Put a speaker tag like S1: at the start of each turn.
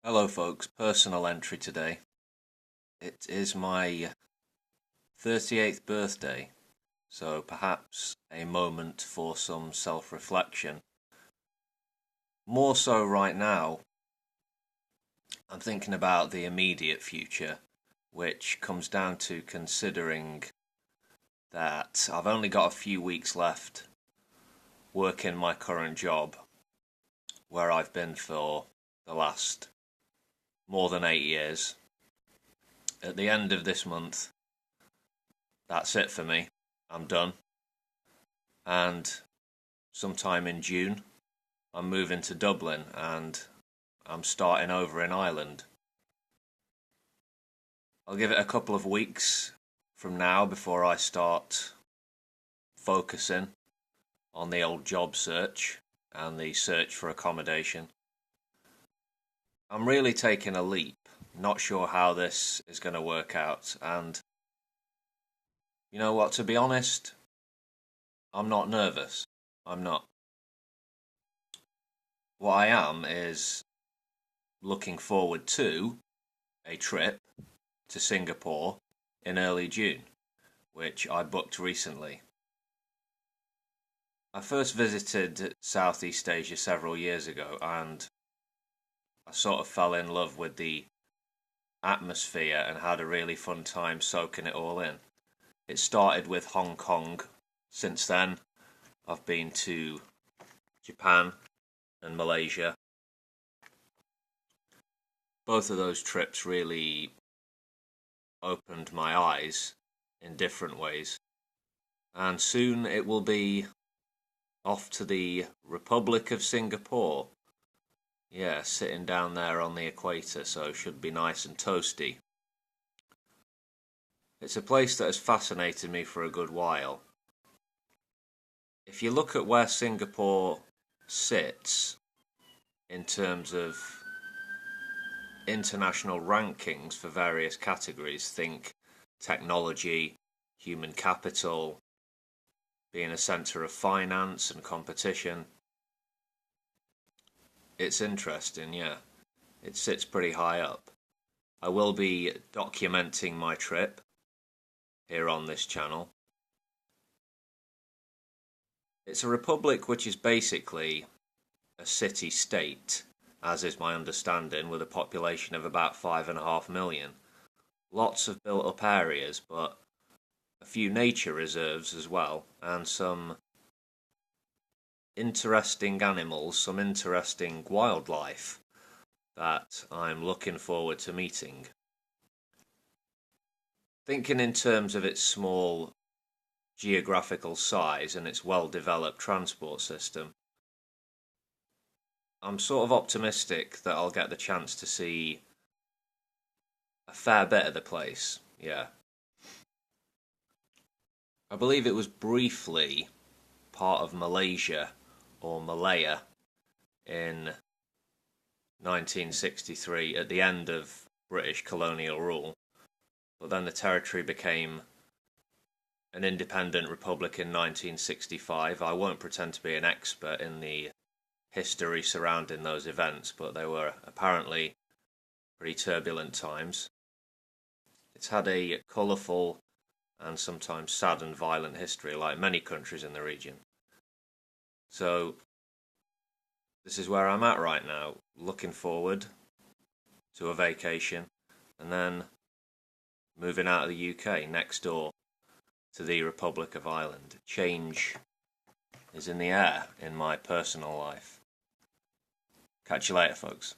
S1: Hello folks, personal entry today. It is my 38th birthday, so perhaps a moment for some self-reflection. More so right now, I'm thinking about the immediate future, which comes down to considering that I've only got a few weeks left working my current job, where I've been for the last more than 8 years. At the end of this month, that's it for me. I'm done. And sometime in June, I'm moving to Dublin and I'm starting over in Ireland. I'll give it a couple of weeks from now before I start focusing on the old job search and the search for accommodation. I'm really taking a leap, not sure how this is going to work out, and you know what, to be honest, I'm not nervous. I'm not. What I am is looking forward to a trip to Singapore in early June, which I booked recently. I first visited Southeast Asia several years ago and I sort of fell in love with the atmosphere and had a really fun time soaking it all in. It started with Hong Kong. Since then, I've been to Japan and Malaysia. Both of those trips really opened my eyes in different ways. And soon it will be off to the Republic of Singapore. Yeah, sitting down there on the equator, so it should be nice and toasty. It's a place that has fascinated me for a good while. If you look at where Singapore sits in terms of international rankings for various categories, think technology, human capital, being a centre of finance and competition, it's interesting, yeah. It sits pretty high up. I will be documenting my trip here on this channel. It's a republic which is basically a city-state, as is my understanding, with a population of about 5.5 million. Lots of built-up areas, but a few nature reserves as well, and some interesting animals, some interesting wildlife that I'm looking forward to meeting. Thinking in terms of its small geographical size and its well-developed transport system, I'm sort of optimistic that I'll get the chance to see a fair bit of the place, yeah. I believe it was briefly part of Malaysia or Malaya in 1963 at the end of British colonial rule, but then the territory became an independent republic in 1965. I won't pretend to be an expert in the history surrounding those events, but they were apparently pretty turbulent times. It's had a colourful and sometimes sad and violent history, like many countries in the region. So this is where I'm at right now, looking forward to a vacation and then moving out of the UK next door to the Republic of Ireland. Change is in the air in my personal life. Catch you later, folks.